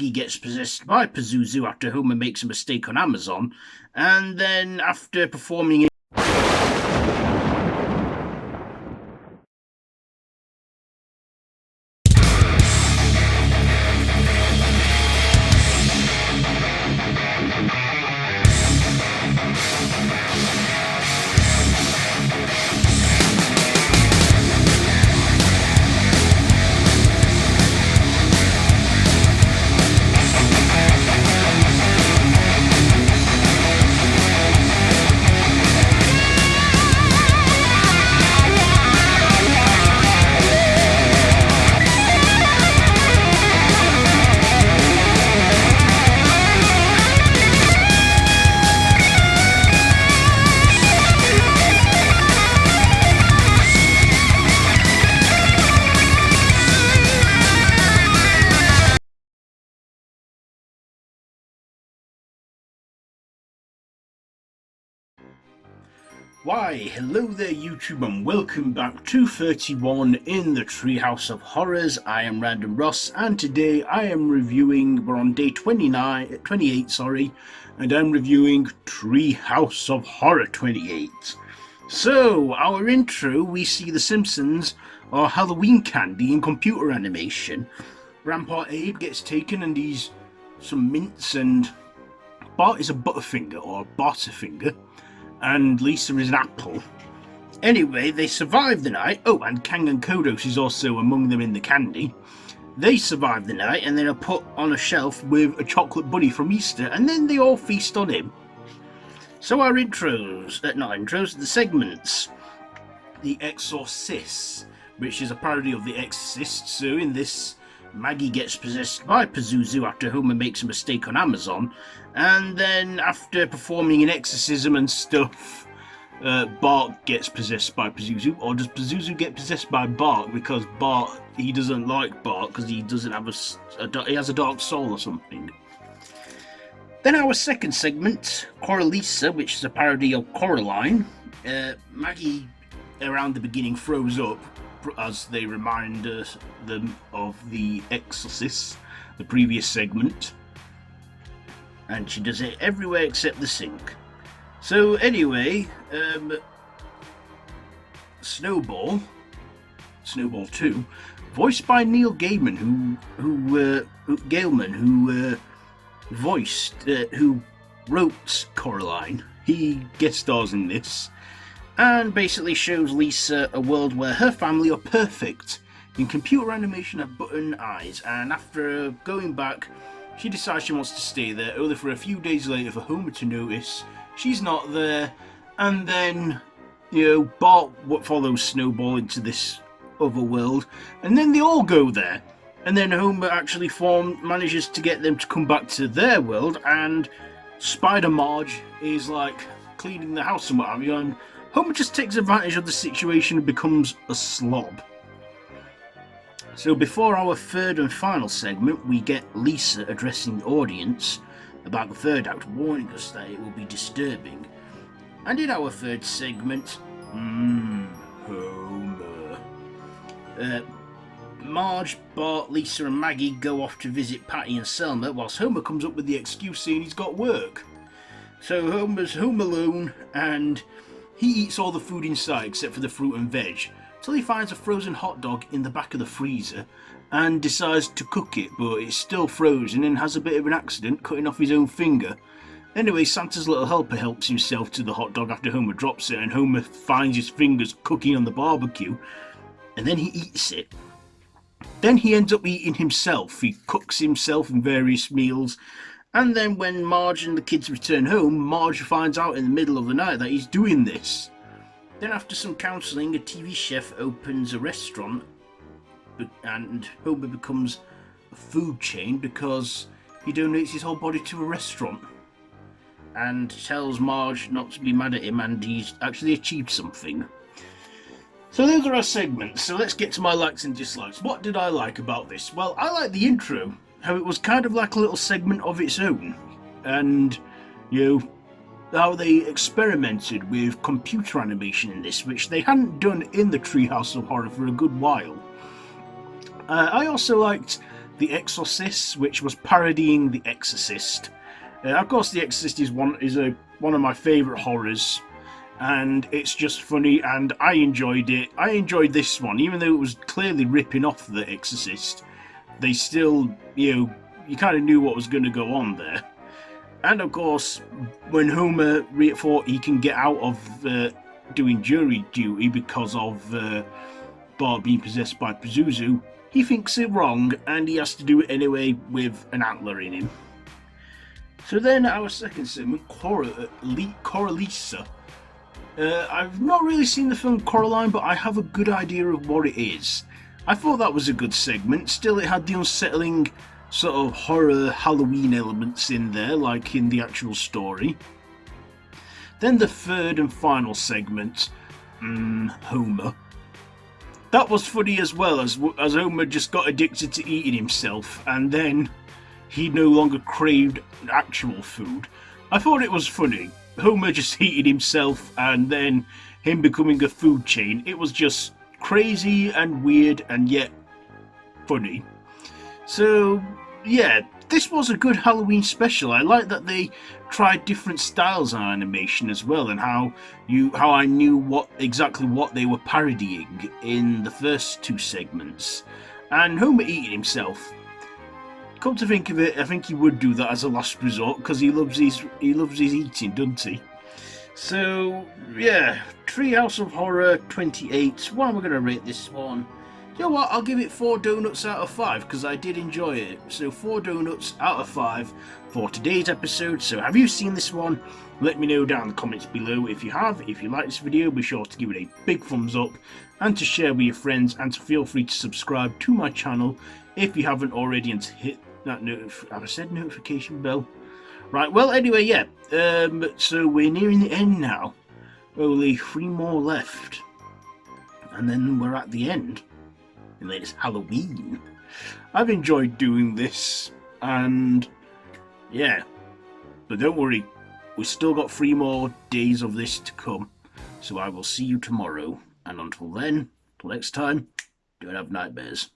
Maggie gets possessed by Pazuzu after Homer makes a mistake on Amazon, and then after performing Why, hello there YouTube and welcome back to 31 in the Treehouse of Horrors. I am Random Ross and today I am reviewing, we're on day 28, and I'm reviewing Treehouse of Horror 28. So, our intro, we see the Simpsons are Halloween candy in computer animation. Grandpa Abe gets taken and he's some mints and Bart is a Butterfinger or a Barterfinger. And Lisa is an apple. Anyway, they survive the night. Oh, and Kang and Kodos is also among them in the candy. They survive the night and then are put on a shelf with a chocolate bunny from Easter, and then they all feast on him. So our the segments. The Exorcists, which is a parody of The Exorcist. So in this, Maggie gets possessed by Pazuzu after Homer makes a mistake on Amazon, and then after performing an exorcism and stuff, Bart gets possessed by Pazuzu. Or does Pazuzu get possessed by Bart because Bart, he doesn't like Bart because he doesn't have he has a dark soul or something. Then our second segment, Coralisa, which is a parody of Coraline. Maggie around the beginning throws up as they remind them of The Exorcist, the previous segment, and she does it everywhere except the sink. So anyway, Snowball II, voiced by Neil Gaiman, who wrote Coraline. He guest stars in this and basically shows Lisa a world where her family are perfect in computer animation of button eyes, and after going back, she decides she wants to stay there, only for a few days later for Homer to notice she's not there, and then, Bart follows Snowball into this other world, and then they all go there, and then Homer actually manages to get them to come back to their world, and Spider Marge is like cleaning the house and what have you, and Homer just takes advantage of the situation and becomes a slob. So before our third and final segment, we get Lisa addressing the audience about the third act, warning us that it will be disturbing. And in our third segment, Homer. Marge, Bart, Lisa and Maggie go off to visit Patty and Selma, whilst Homer comes up with the excuse saying he's got work. So Homer's home alone and he eats all the food inside except for the fruit and veg, till he finds a frozen hot dog in the back of the freezer and decides to cook it, but it's still frozen and has a bit of an accident, cutting off his own finger. Anyway, Santa's little helper helps himself to the hot dog after Homer drops it, and Homer finds his fingers cooking on the barbecue, and then he eats it. Then he ends up eating himself. He cooks himself in various meals, and then when Marge and the kids return home, Marge finds out in the middle of the night that he's doing this. Then after some counselling, a TV chef opens a restaurant, and Homer becomes a food chain because he donates his whole body to a restaurant, and tells Marge not to be mad at him, and he's actually achieved something. So those are our segments, so let's get to my likes and dislikes. What did I like about this? Well, I like the intro, how it was kind of like a little segment of its own, and, how they experimented with computer animation in this, which they hadn't done in the Treehouse of Horror for a good while. I also liked The Exorcist, which was parodying The Exorcist. Of course, The Exorcist is one of my favourite horrors, and it's just funny, and I enjoyed it. I enjoyed this one, even though it was clearly ripping off The Exorcist. They still, you kind of knew what was going to go on there. And of course, when Homer thought he can get out of doing jury duty because of Bart being possessed by Pazuzu, he thinks it wrong, and he has to do it anyway with an antler in him. So then our second segment, Coralisa. I've not really seen the film Coraline, but I have a good idea of what it is. I thought that was a good segment. Still, it had the unsettling sort of horror Halloween elements in there, like in the actual story. Then the third and final segment, Homer. That was funny as well, as Homer just got addicted to eating himself, and then he no longer craved actual food. I thought it was funny. Homer just eating himself, and then him becoming a food chain. It was just crazy and weird, and yet funny. So, yeah, this was a good Halloween special. I like that they tried different styles of animation as well, and how I knew exactly what they were parodying in the first two segments. And Homer eating himself. Come to think of it, I think he would do that as a last resort because he loves his eating, doesn't he? So yeah, Treehouse of Horror 28. What am I going to rate this one? You know what? I'll give it 4 donuts out of 5 because I did enjoy it. So 4 donuts out of 5 for today's episode. So have you seen this one? Let me know down in the comments below if you have. If you like this video, be sure to give it a big thumbs up and to share with your friends, and to feel free to subscribe to my channel if you haven't already, and to hit that notification bell. Right, well, anyway, yeah. So we're nearing the end now. Only 3 more left. And then we're at the end. And then it's Halloween. I've enjoyed doing this, and yeah. But don't worry, we've still got 3 more days of this to come. So I will see you tomorrow. And until then, till next time, don't have nightmares.